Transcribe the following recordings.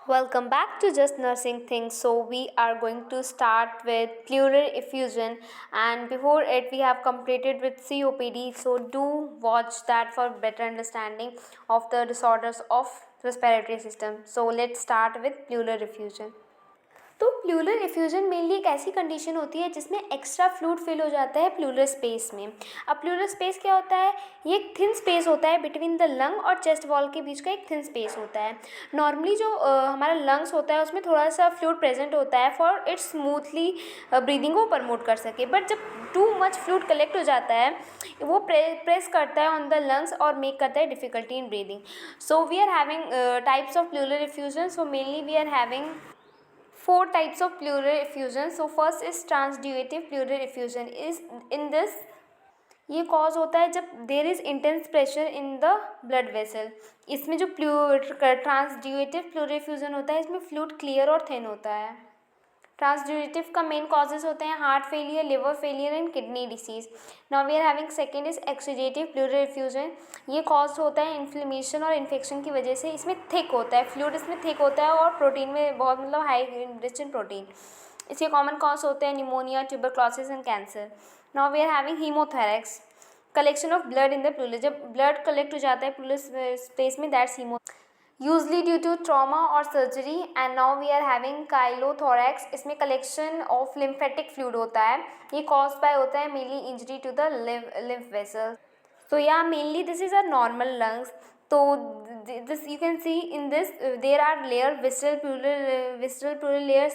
Welcome back to Just Nursing Things. So, we are going to start with pleural effusion, and before it, we have completed with COPD. So, do watch that for better understanding of the disorders of respiratory system. So, let's start with pleural effusion. तो pleural effusion mainly एक ऐसी condition होती है जिसमें extra fluid fill हो जाता है pleural space में। अब प्लूरल स्पेस क्या होता है? ये एक थिन स्पेस होता है बिटवीन द लंग और चेस्ट वॉल के बीच का एक थिन स्पेस होता है। नॉर्मली जो हमारा लंग्स होता है उसमें थोड़ा सा फ्लूइड प्रेजेंट होता है फॉर इट्स स्मूथली ब्रीदिंग को प्रमोट कर सके, बट जब टू मच फ्लूइड कलेक्ट हो जाता है वो प्रेस करता है ऑन द लंग्स और मेक करता है difficulty in breathing. So we are having types of pleural effusion. So mainly we are having four types of pleural effusion. So first is transduative pleural effusion. Is in this ये cause होता है जब there is intense pressure in the blood vessel. इसमें जो ट्रांसड्यूएटिव pleural effusion होता है इसमें fluid clear और थिन होता है। ट्रांसड्यूरेटिव का मेन कॉजेज होते हैं heart failure, liver failure and kidney disease. Now we are having second is exudative pleural effusion. ये कॉज होता है इन्फ्लेमेशन और इन्फेक्शन की वजह से। इसमें थिक होता है, फ्लूइड इसमें थिक होता है और प्रोटीन में बहुत हाई रिच इन प्रोटीन। इसके कॉमन कॉज होते हैं pneumonia, tuberculosis and cancer. Now we are having hemothorax, collection of blood in the pleural. जब ब्लड कलेक्ट हो जाता है प्लूरल स्पेस में, that's hemo usually due to trauma or surgery. And now we are having chylothorax. इसमें collection of lymphatic fluid होता है। ये caused by होता है mainly injury to the lymph vessels. So yeah, mainly this is a normal lungs. So this you can see in this there are layer visceral pleural layer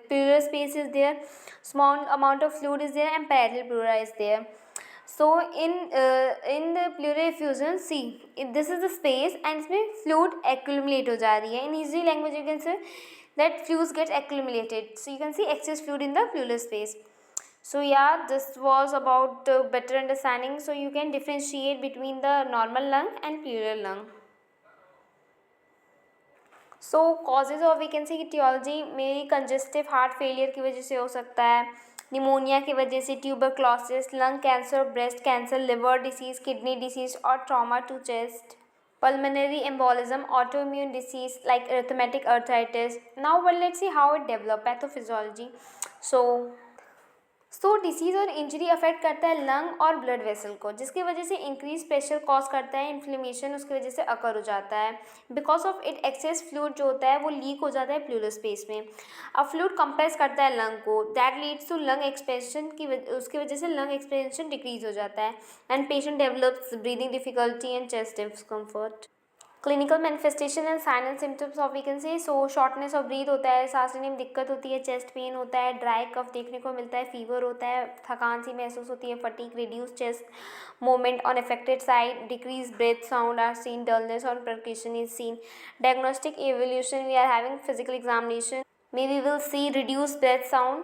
pleural space is there, small amount of fluid is there and parietal pleura is there. So in the pleural effusion, see this is the space and इसमें fluid accumulate हो जा रही है. In easy language you can say that fluids get accumulated. So you can see excess fluid in the pleural space. So yeah, this was about better understanding. So you can differentiate between the normal lung and pleural lung. So causes of we can see etiology मेरी congestive heart failure की वजह से हो सकता है, pneumonia की वजह से, tuberculosis, lung cancer, breast cancer, liver disease, kidney disease और trauma to chest, pulmonary embolism, autoimmune disease like arithmetic arthritis. Now well, let's see how it develop pathophysiology. So disease और इंजरी अफेक्ट करता है lung और blood vessel को, जिसकी वजह से increase pressure cause करता है, इन्फ्लेमेशन उसकी वजह से अकर हो जाता है। Because of it access fluid जो होता है वो लीक हो जाता है प्लूरल स्पेस में। अब फ्लूइड कंप्रेस करता है लंग को, that leads to lung expansion उसकी वजह से लंग एक्सपेंशन डिक्रीज हो जाता है and patient develops breathing difficulty and chest discomfort. Clinical manifestation and sign and symptoms of we can say so shortness of breath होता है, सांस लेने में दिक्कत होती है, चेस्ट पेन होता है, ड्राई कफ देखने को मिलता है, फीवर होता है, थकान सी महसूस होती है, fatigue, reduce chest movement on affected side, decrease breath sound are seen, dullness और percussion is seen. Diagnostic evaluation we are having physical examination मे we will see reduce breath sound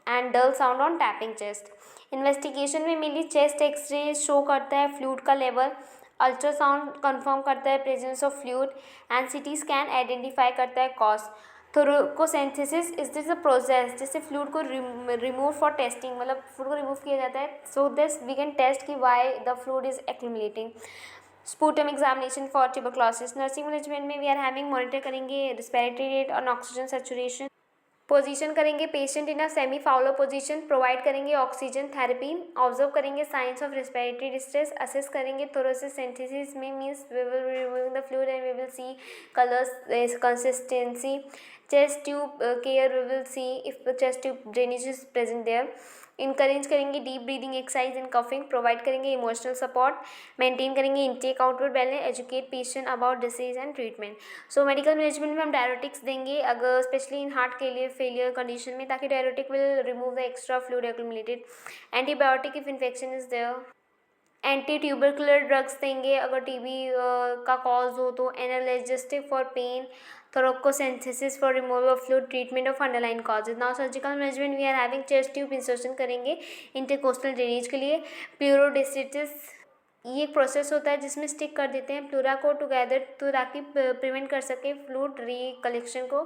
and dull sound on tapping chest. Investigation में mainly chest x-ray show करता है fluid का level, ultrasound confirm करता है presence of fluid and CT scan identify करता है cause. Thoracentesis is this a process जिससे fluid को रिमूव फॉर टेस्टिंग, मतलब फ्लूइड को रिमूव किया जाता है so this we can test कि why the fluid is accumulating. Sputum examination for tuberculosis. Nursing management में वी आर हैविंग मॉनिटर करेंगे रिस्पिरेटरी रेट और ऑक्सीजन सैचुरेशन, पोजीशन करेंगे patient in a semi Fowler position, provide करेंगे oxygen therapy, observe करेंगे signs of respiratory distress, assess करेंगे thoracentesis में means we will removing the fluid and we will see colours consistency. Chest tube care we will see if chest tube drainage is present there. Encourage करेंगे deep breathing exercise and coughing, provide करेंगे emotional support, maintain करेंगे intake outward balance, educate patient about disease and treatment. So medical management में हम diuretics देंगे अगर specially in heart के लिए failure condition में, ताकि diuretic will remove the extra fluid accumulated. Antibiotic if infection is there. Anti tubercular drugs देंगे अगर टीबी का कॉज हो तो, analgesic for pain, thoracentesis for removal of fluid, treatment of underline causes. Now surgical management we are having chest tube insertion करेंगे intercostal drainage के लिए, प्लूरोडेसिटिस ये एक प्रोसेस होता है जिसमें स्टिक कर देते हैं प्लूरा को टुगेदर, तो ताकि प्रिवेंट कर सके फ्लूइड रिकलेक्शन को.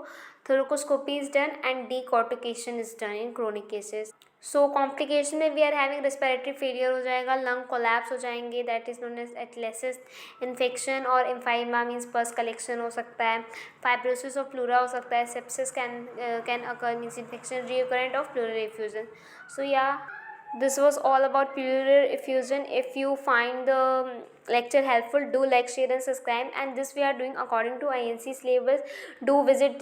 Thoracoscopy is done and decortication is done in chronic cases. So complication में we are having respiratory failure हो जाएगा, लंग कोलैप्स हो जाएंगे, that is known as atelectasis. Infection और इम्फाइमा मीन्स पस कलेक्शन हो सकता है. फाइब्रोसिस ऑफ प्लूरा हो सकता है. Sepsis can occur means infection recurrent of pleural effusion. So yeah, this was all about pleural effusion. If you find the lecture helpful, do like, share and subscribe. And this we are doing according to INC syllabus. Do visit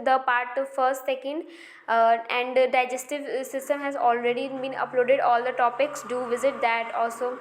the part first, second, and digestive system has already been uploaded, all the topics. Do visit that also.